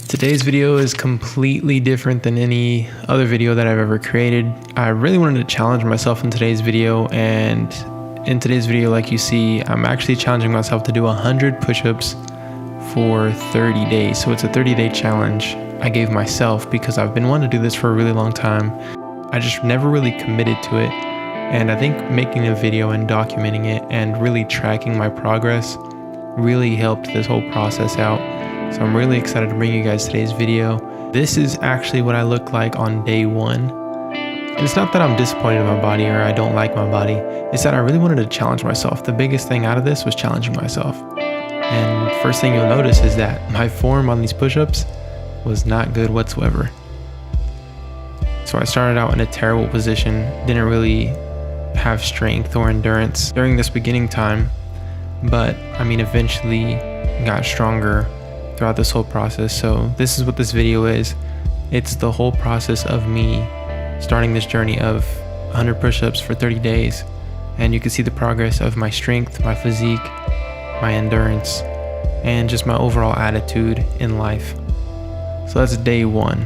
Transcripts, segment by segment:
Today's video is completely different than any other video that I've ever created. I really wanted to challenge myself in today's video, and in today's video, like you see, I'm actually challenging myself to do 100 push-ups for 30 days. So it's a 30-day challenge I gave myself because I've been wanting to do this for a really long time. I just never really committed to it. And I think making a video and documenting it and really tracking my progress really helped this whole process out. So I'm really excited to bring you guys today's video. This is actually what I look like on day one. And it's not that I'm disappointed in my body or I don't like my body. It's that I really wanted to challenge myself. The biggest thing out of this was challenging myself. And first thing you'll notice is that my form on these push-ups was not good whatsoever. So I started out in a terrible position, didn't really have strength or endurance during this beginning time. But I mean, eventually got stronger throughout this whole process. So this is what this video is. It's the whole process of me starting this journey of 100 push-ups for 30 days. And you can see the progress of my strength, my physique, my endurance, and just my overall attitude in life. So that's day one.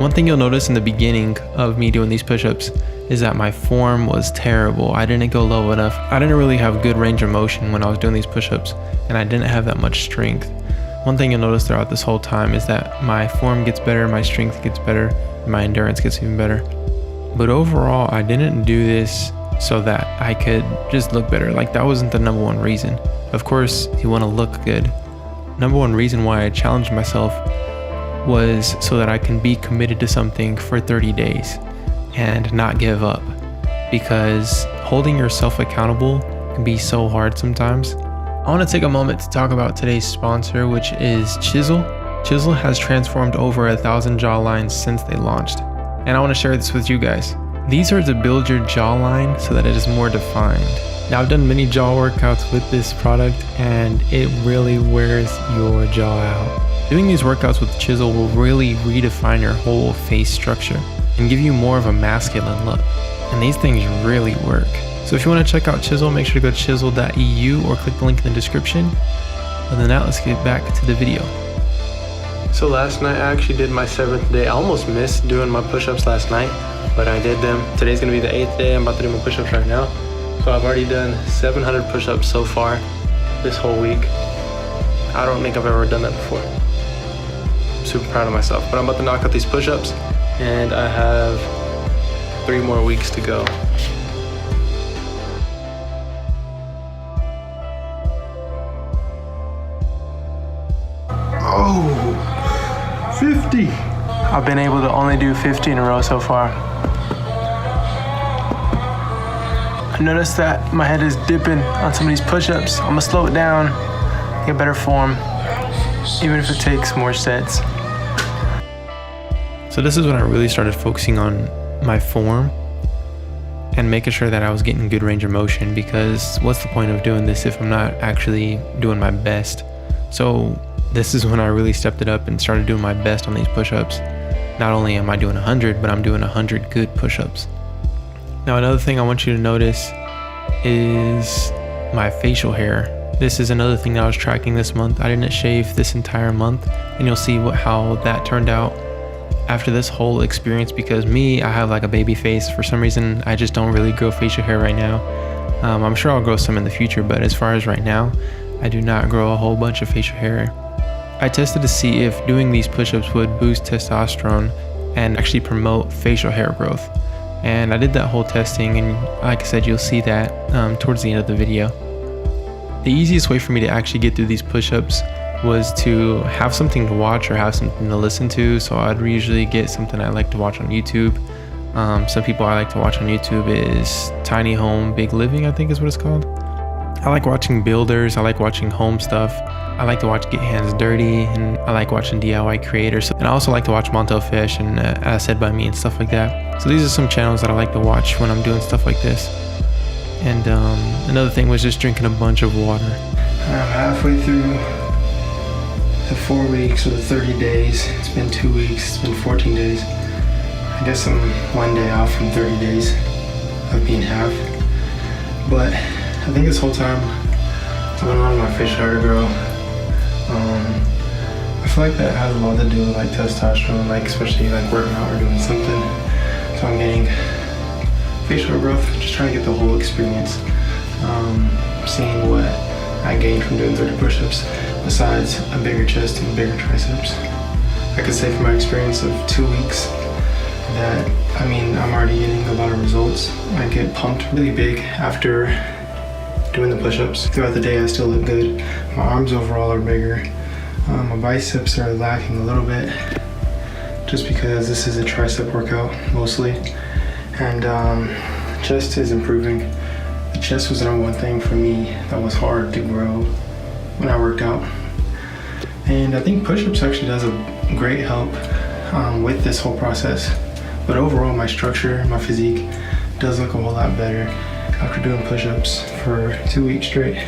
One thing you'll notice in the beginning of me doing these push-ups is that my form was terrible. I didn't go low enough. I didn't really have good range of motion when I was doing these push-ups, and I didn't have that much strength. One thing you'll notice throughout this whole time is that my form gets better, my strength gets better, and my endurance gets even better. But overall, I didn't do this so that I could just look better. Like, that wasn't the number one reason. Of course, you want to look good. Number one reason why I challenged myself was so that I can be committed to something for 30 days and not give up, because holding yourself accountable can be so hard sometimes. I want to take a moment to talk about today's sponsor, which is Chisel. Chisel has transformed over 1,000 jawlines since they launched, and I want to share this with you guys. These are to build your jawline so that it is more defined. Now, I've done many jaw workouts with this product, and it really wears your jaw out. Doing these workouts with Chisel will really redefine your whole face structure and give you more of a masculine look. And these things really work. So if you want to check out Chisel, make sure to go to chisel.eu or click the link in the description. Other than that, let's get back to the video. So last night I actually did my 7th day. I almost missed doing my push-ups last night, but I did them. Today's gonna be the 8th day. I'm about to do my push-ups right now. So I've already done 700 push-ups so far this whole week. I don't think I've ever done that before. I'm super proud of myself, but I'm about to knock out these push-ups, and I have 3 more weeks to go. Oh, 50. I've been able to only do 50 in a row so far. I noticed that my head is dipping on some of these push-ups. I'm gonna slow it down, get better form, even if it takes more sets. So this is when I really started focusing on my form and making sure that I was getting good range of motion, because what's the point of doing this if I'm not actually doing my best? So this is when I really stepped it up and started doing my best on these push-ups. Not only am I doing 100, but I'm doing 100 good push-ups. Now, another thing I want you to notice is my facial hair. This is another thing that I was tracking this month. I didn't shave this entire month, and you'll see how that turned out after this whole experience, because I have like a baby face. For some reason, I just don't really grow facial hair right now. I'm sure I'll grow some in the future, but as far as right now, I do not grow a whole bunch of facial hair. I tested to see if doing these push-ups would boost testosterone and actually promote facial hair growth. And I did that whole testing, and like I said, you'll see that towards the end of the video. The easiest way for me to actually get through these push-ups was to have something to watch or have something to listen to. So I'd usually get something I like to watch on YouTube. Some people I like to watch on YouTube is Tiny Home Big Living, I think is what it's called. I like watching builders, I like watching home stuff. I like to watch Get Hands Dirty, and I like watching DIY creators. And I also like to watch Montel Fish and As Said By Me and stuff like that. So these are some channels that I like to watch when I'm doing stuff like this. And another thing was just drinking a bunch of water. I'm halfway through the 4 weeks or the 30 days. It's been 2 weeks, it's been 14 days. I guess I'm 1 day off from 30 days of being half. But I think this whole time I've been wanting my facial hair to grow. I feel like that has a lot to do with like testosterone, like especially like working out or doing something. So I'm getting facial growth, just trying to get the whole experience. Seeing what I gained from doing 30 push-ups besides a bigger chest and bigger triceps. I could say from my experience of 2 weeks that, I'm already getting a lot of results. I get pumped really big after doing the push-ups. Throughout the day I still look good. My arms overall are bigger. My biceps are lacking a little bit just because this is a tricep workout mostly. And chest is improving. The chest was the number one thing for me that was hard to grow when I worked out. And I think push-ups actually does a great help with this whole process. But overall, my structure, my physique does look a whole lot better after doing push-ups for 2 weeks straight.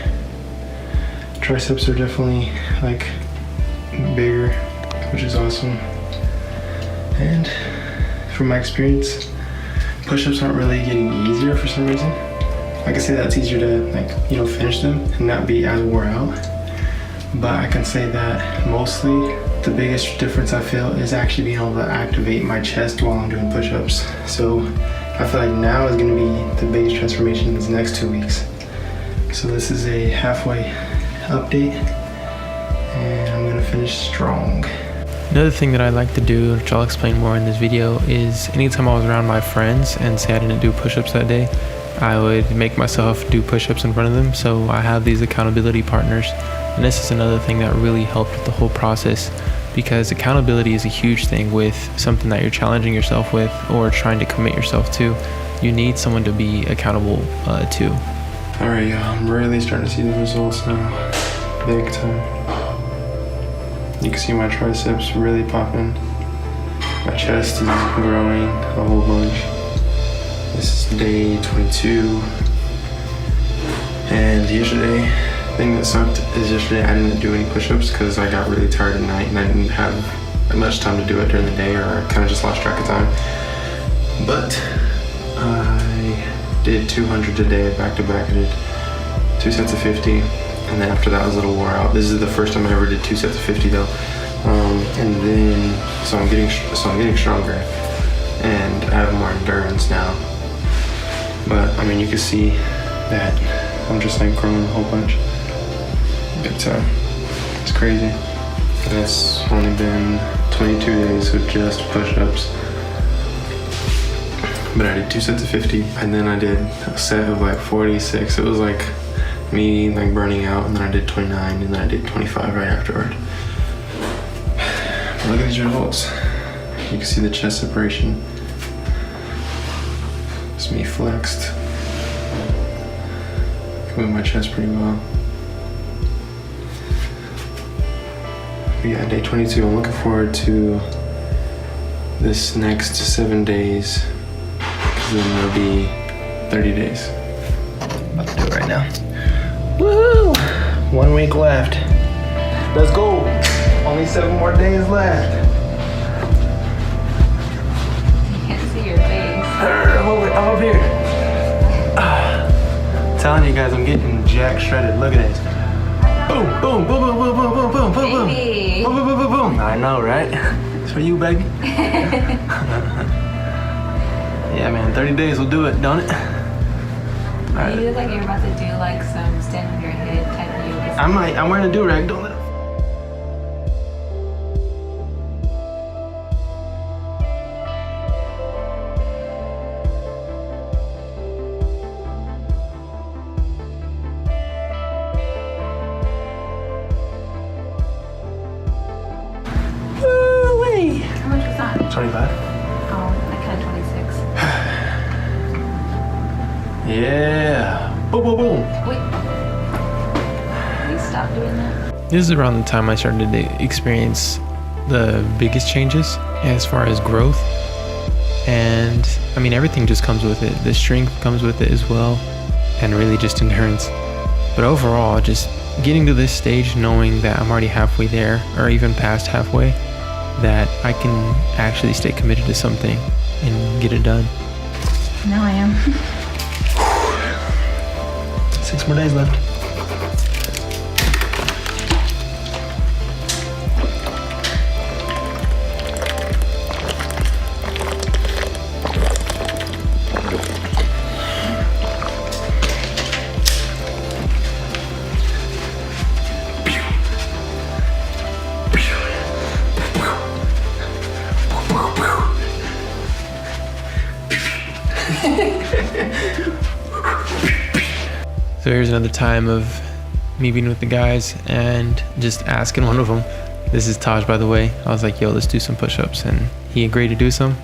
Triceps are definitely like bigger, which is awesome. And from my experience, push-ups aren't really getting easier for some reason. I can say that it's easier to finish them and not be as wore out. But I can say that mostly the biggest difference I feel is actually being able to activate my chest while I'm doing push-ups. So I feel like now is gonna be the biggest transformation in these next 2 weeks. So this is a halfway update and I'm gonna finish strong. Another thing that I like to do, which I'll explain more in this video, is anytime I was around my friends and say I didn't do push-ups that day, I would make myself do push-ups in front of them. So I have these accountability partners. And this is another thing that really helped with the whole process, because accountability is a huge thing with something that you're challenging yourself with or trying to commit yourself to. You need someone to be accountable to. All right, y'all, I'm really starting to see the results now, big time. You can see my triceps really popping. My chest is growing a whole bunch. This is day 22. And yesterday, the thing that sucked is yesterday I didn't do any push-ups because I got really tired at night and I didn't have much time to do it during the day, or I kind of just lost track of time. But I did 200 today back to back. I did 2 sets of 50, and then after that I was a little wore out. This is the first time I ever did 2 sets of 50 though. And then so I'm getting stronger and I have more endurance now. But you can see that I'm just like growing a whole bunch. Big time. It's crazy. And it's only been 22 days of just push-ups. But I did 2 sets of 50 and then I did a set of like 46. It was like me like burning out, and then I did 29 and then I did 25 right afterward. But look at these results. You can see the chest separation. It's me flexed. I can move my chest pretty well. But yeah, day 22. I'm looking forward to this next 7 days, because then it'll be 30 days. I'm about to do it right now. Woo! 1 week left. Let's go. Only 7 more days left. You can't see your face. I'm up here. Telling you guys, I'm getting jack shredded. Look at this. Boom, boom, boom, boom, boom, boom, boom, boom, boom, boom. Baby. Boom, boom, boom, boom, boom. I know, right? It's for you, baby. Yeah, man, 30 days will do it, don't it? All right. You look like you're about to do like some stand on your head type of yoga. I'm wearing a do-rag, don't let it. How much was that? 25. Oh, I counted 26. Yeah. Boom, boom, boom. Wait. Please stop doing that. This is around the time I started to experience the biggest changes as far as growth. And everything just comes with it. The strength comes with it as well, and really just endurance. But overall, just getting to this stage, knowing that I'm already halfway there, or even past halfway, that I can actually stay committed to something and get it done. Now I am. 6 more days left. So here's another time of me being with the guys and just asking one of them. This is Taj, by the way. I was like, yo, let's do some push-ups, and he agreed to do some,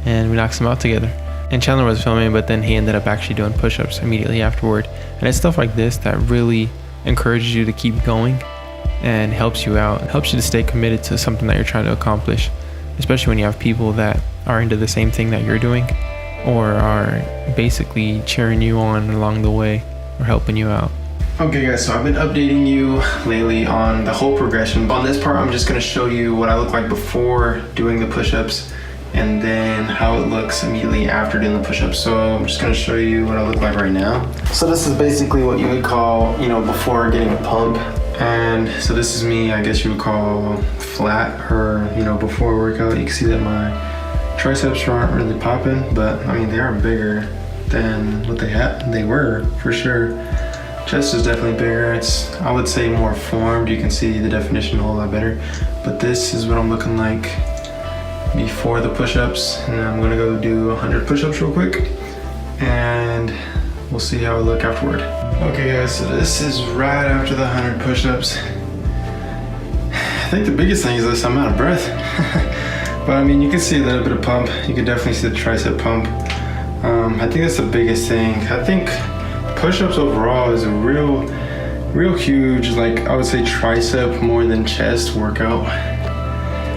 and we knocked some out together. And Chandler was filming, but then he ended up actually doing push-ups immediately afterward. And it's stuff like this that really encourages you to keep going and helps you out. It helps you to stay committed to something that you're trying to accomplish, especially when you have people that are into the same thing that you're doing or are basically cheering you on along the way or helping you out. Okay guys, so I've been updating you lately on the whole progression. On this part, I'm just gonna show you what I look like before doing the push-ups and then how it looks immediately after doing the push-ups. So I'm just gonna show you what I look like right now. So this is basically what you would call, before getting a pump. And so this is me, I guess you would call flat, or before workout. You can see that my triceps aren't really popping, but I mean, they are bigger than what they were for sure. Chest is definitely bigger. It's, I would say, more formed. You can see the definition a whole lot better. But this is what I'm looking like before the push-ups. And I'm gonna go do 100 push-ups real quick, and we'll see how I look afterward. Okay guys, so this is right after the 100 push-ups. I think the biggest thing is this, I'm out of breath. But I mean, you can see a little bit of pump. You can definitely see the tricep pump. I think that's the biggest thing. I think push-ups overall is a real huge, like I would say, tricep more than chest workout.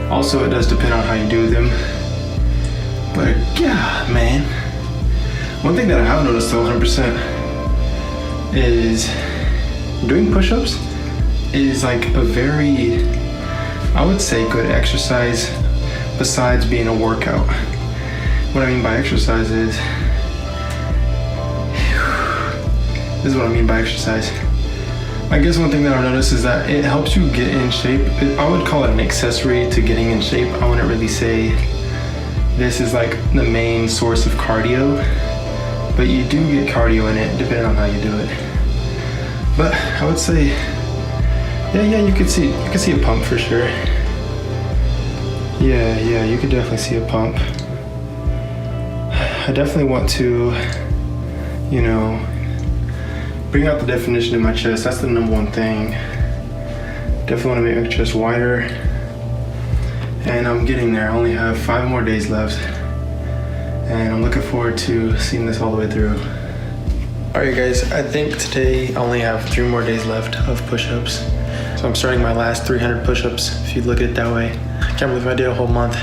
Also, it does depend on how you do them. But yeah, man. One thing that I have noticed though 100% is doing push-ups is like a very, I would say, good exercise besides being a workout. What I mean by exercise is, this is what I mean by exercise. I guess one thing that I've noticed is that it helps you get in shape. I would call it an accessory to getting in shape. I wouldn't really say this is like the main source of cardio, but you do get cardio in it depending on how you do it. But I would say, yeah, you can see a pump for sure. Yeah, you could definitely see a pump. I definitely want to, bring out the definition in my chest. That's the number one thing. Definitely want to make my chest wider. And I'm getting there. I only have 5 more days left. And I'm looking forward to seeing this all the way through. Alright guys, I think today I only have 3 more days left of push-ups. So I'm starting my last 300 push-ups, if you look at it that way. I can't believe I did a whole month.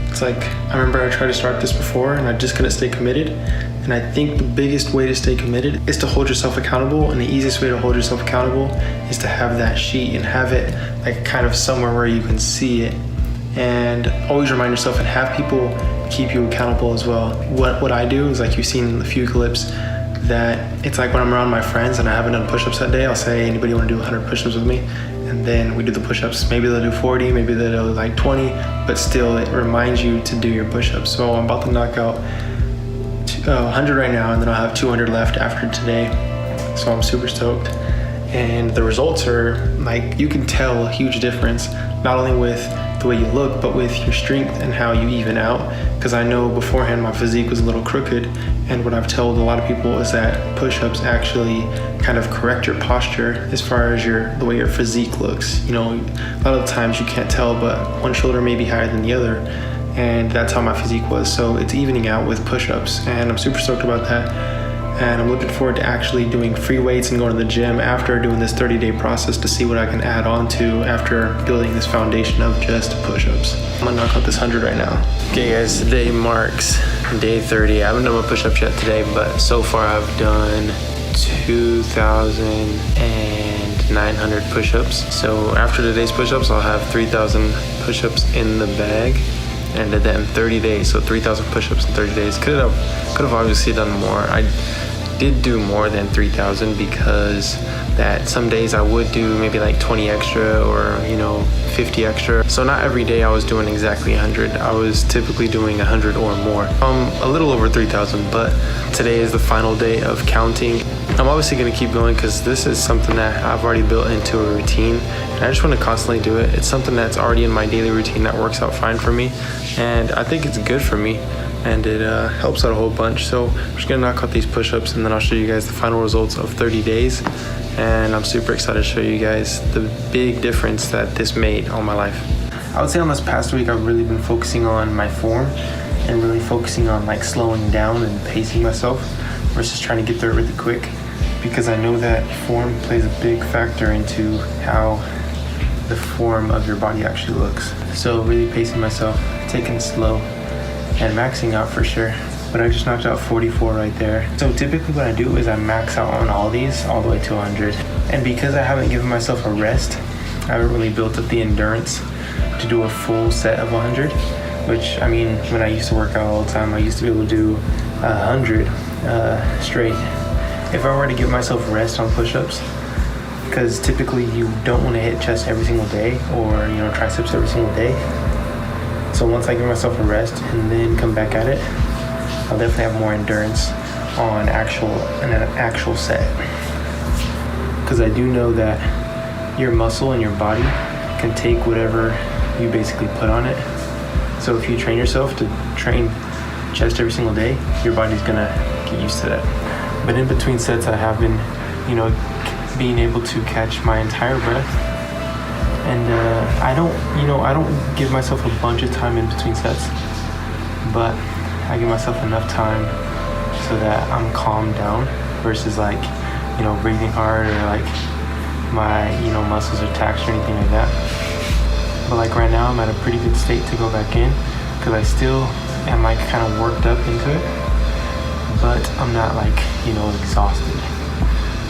It's like, I remember I tried to start this before and I just couldn't stay committed. And I think the biggest way to stay committed is to hold yourself accountable. And the easiest way to hold yourself accountable is to have that sheet and have it like kind of somewhere where you can see it. And always remind yourself and have people keep you accountable as well. What I do is, like you've seen in a few clips, that it's like when I'm around my friends and I haven't done push-ups that day, I'll say, anybody want to do 100 push-ups with me? And then we do the push-ups. Maybe they'll do 40, maybe they'll do like 20, but still it reminds you to do your push-ups. So I'm about to knock out 100 right now, and then I'll have 200 left after today. So I'm super stoked. And the results are like, you can tell a huge difference, not only with the way you look, but with your strength and how you even out. Because I know beforehand my physique was a little crooked, and what I've told a lot of people is that push-ups actually kind of correct your posture as far as the way your physique looks. A lot of the times you can't tell, but one shoulder may be higher than the other, and that's how my physique was. So it's evening out with push-ups, and I'm super stoked about that. And I'm looking forward to actually doing free weights and going to the gym after doing this 30-day process to see what I can add on to after building this foundation of just push-ups. I'm gonna knock out this 100 right now. Okay guys, today marks day 30. I haven't done my push-ups yet today, but so far I've done 2,900 push-ups. So after today's push-ups, I'll have 3,000 push-ups in the bag. And I did that in 30 days, so 3,000 push-ups in 30 days. Could have obviously done more. I did do more than 3,000 because that some days I would do maybe like 20 extra or 50 extra. So not every day I was doing exactly 100. I was typically doing 100 or more. A little over 3,000, but today is the final day of counting. I'm obviously gonna keep going because this is something that I've already built into a routine, and I just want to constantly do it. It's something that's already in my daily routine that works out fine for me, and I think it's good for me. and it helps out a whole bunch. So I'm just gonna knock out these push-ups, and then I'll show you guys the final results of 30 days. And I'm super excited to show you guys the big difference that this made on my life. I would say on this past week, I've really been focusing on my form and really focusing on like slowing down and pacing myself versus trying to get there really quick, because I know that form plays a big factor into how the form of your body actually looks. So really pacing myself, taking it slow, and maxing out for sure. But I just knocked out 44 right there. So typically what I do is I max out on all these all the way to 100. And because I haven't given myself a rest, I haven't really built up the endurance to do a full set of 100, which, I mean, when I used to work out all the time, I used to be able to do 100 straight. If I were to give myself a rest on push-ups, because typically you don't want to hit chest every single day or, you know, triceps every single day. So once I give myself a rest and then come back at it, I'll definitely have more endurance on an actual set. Because I do know that your muscle and your body can take whatever you basically put on it. So if you train yourself to train chest every single day, your body's gonna get used to that. But in between sets, I have been, you know, being able to catch my entire breath. And I don't give myself a bunch of time in between sets, but I give myself enough time so that I'm calmed down versus like, you know, breathing hard or like my, you know, muscles are taxed or anything like that. But like right now I'm at a pretty good state to go back in because I still am like kind of worked up into it, but I'm not like, you know, exhausted.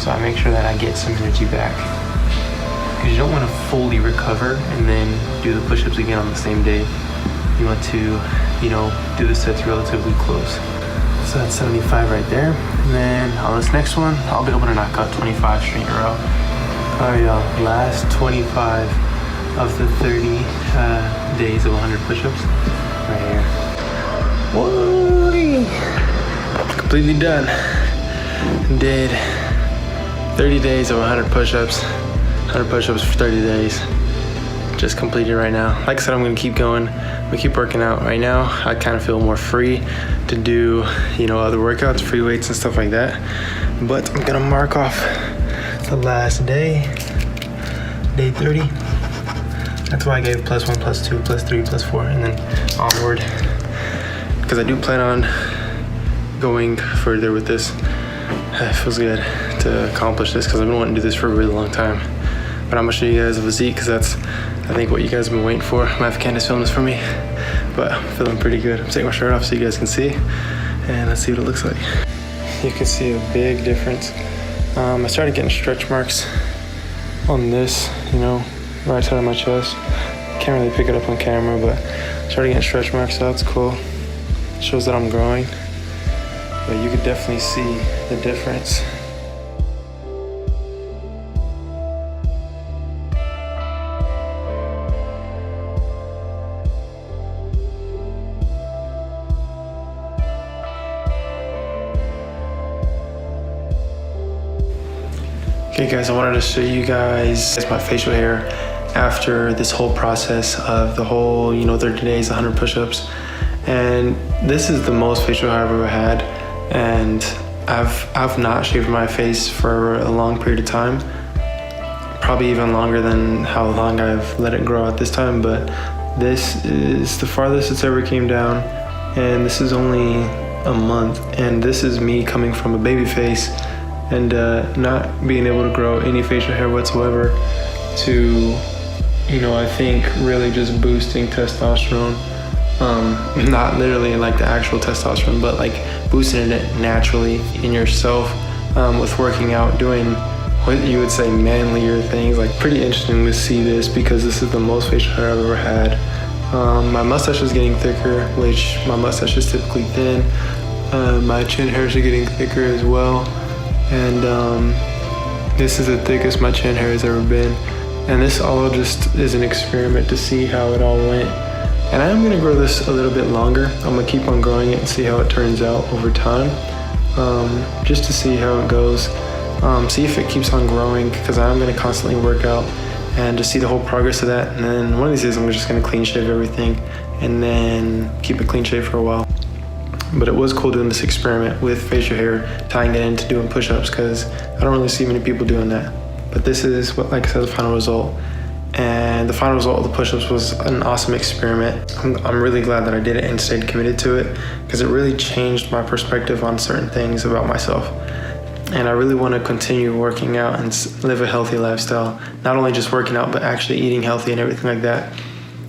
So I make sure that I get some energy back, because you don't want to fully recover and then do the push-ups again on the same day. You want to, you know, do the sets relatively close. So that's 75 right there. And then on this next one, I'll be able to knock out 25 straight in a row. All right, y'all, last 25 of the 30 days of 100 push-ups right here. Whoa! Completely done. Did 30 days of 100 push-ups. 100 push-ups for 30 days. Just completed right now. Like I said, I'm gonna keep going. We keep working out. Right now, I kind of feel more free to do, you know, other workouts, free weights and stuff like that. But I'm gonna mark off the last day, day 30. That's why I gave +1, +2, +3, +4, and then onward. Because I do plan on going further with this. It feels good to accomplish this because I've been wanting to do this for a really long time. But I'm gonna show you guys a physique because that's, I think, what you guys have been waiting for. My wife Candace filmed this for me, but I'm feeling pretty good. I'm taking my shirt off so you guys can see, and let's see what it looks like. You can see a big difference. I started getting stretch marks on this, you know, right side of my chest. Can't really pick it up on camera, but started getting stretch marks, so that's cool. Shows that I'm growing, but you could definitely see the difference. Okay guys, I wanted to show you guys my facial hair after this whole process of the whole, you know, 30 days, 100 push-ups. And this is the most facial hair I've ever had. And I've not shaved my face for a long period of time. Probably even longer than how long I've let it grow at this time, but this is the farthest it's ever came down. And this is only a month. And this is me coming from a baby face and not being able to grow any facial hair whatsoever to, you know, I think really just boosting testosterone. Not literally like the actual testosterone, but like boosting it naturally in yourself with working out, doing what you would say manlier things. Like, pretty interesting to see this because this is the most facial hair I've ever had. My mustache is getting thicker, which my mustache is typically thin. My chin hairs are getting thicker as well. And this is the thickest my chin hair has ever been. And this all just is an experiment to see how it all went. And I am gonna grow this a little bit longer. I'm gonna keep on growing it and see how it turns out over time. Just to see how it goes. See if it keeps on growing, because I'm gonna constantly work out and just see the whole progress of that. And then one of these days I'm just gonna clean shave everything and then keep it clean shave for a while. But it was cool doing this experiment with facial hair, tying it into doing push-ups, because I don't really see many people doing that. But this is what, like I said, the final result. And the final result of the push-ups was an awesome experiment. I'm really glad that I did it and stayed committed to it, because it really changed my perspective on certain things about myself. And I really want to continue working out and live a healthy lifestyle. Not only just working out, but actually eating healthy and everything like that.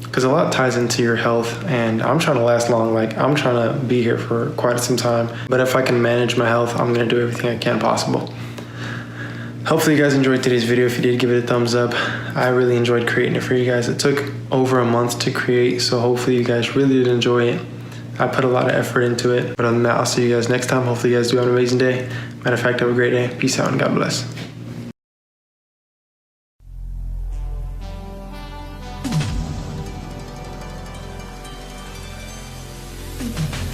Because a lot ties into your health, and I'm trying to last long. Like, I'm trying to be here for quite some time. But if I can manage my health, I'm going to do everything I can possible. Hopefully you guys enjoyed today's video. If you did, give it a thumbs up. I really enjoyed creating it for you guys. It took over a month to create, so hopefully you guys really did enjoy it. I put a lot of effort into it. But other than that, I'll see you guys next time. Hopefully you guys do have an amazing day. Matter of fact, have a great day. Peace out and God bless. Thank you.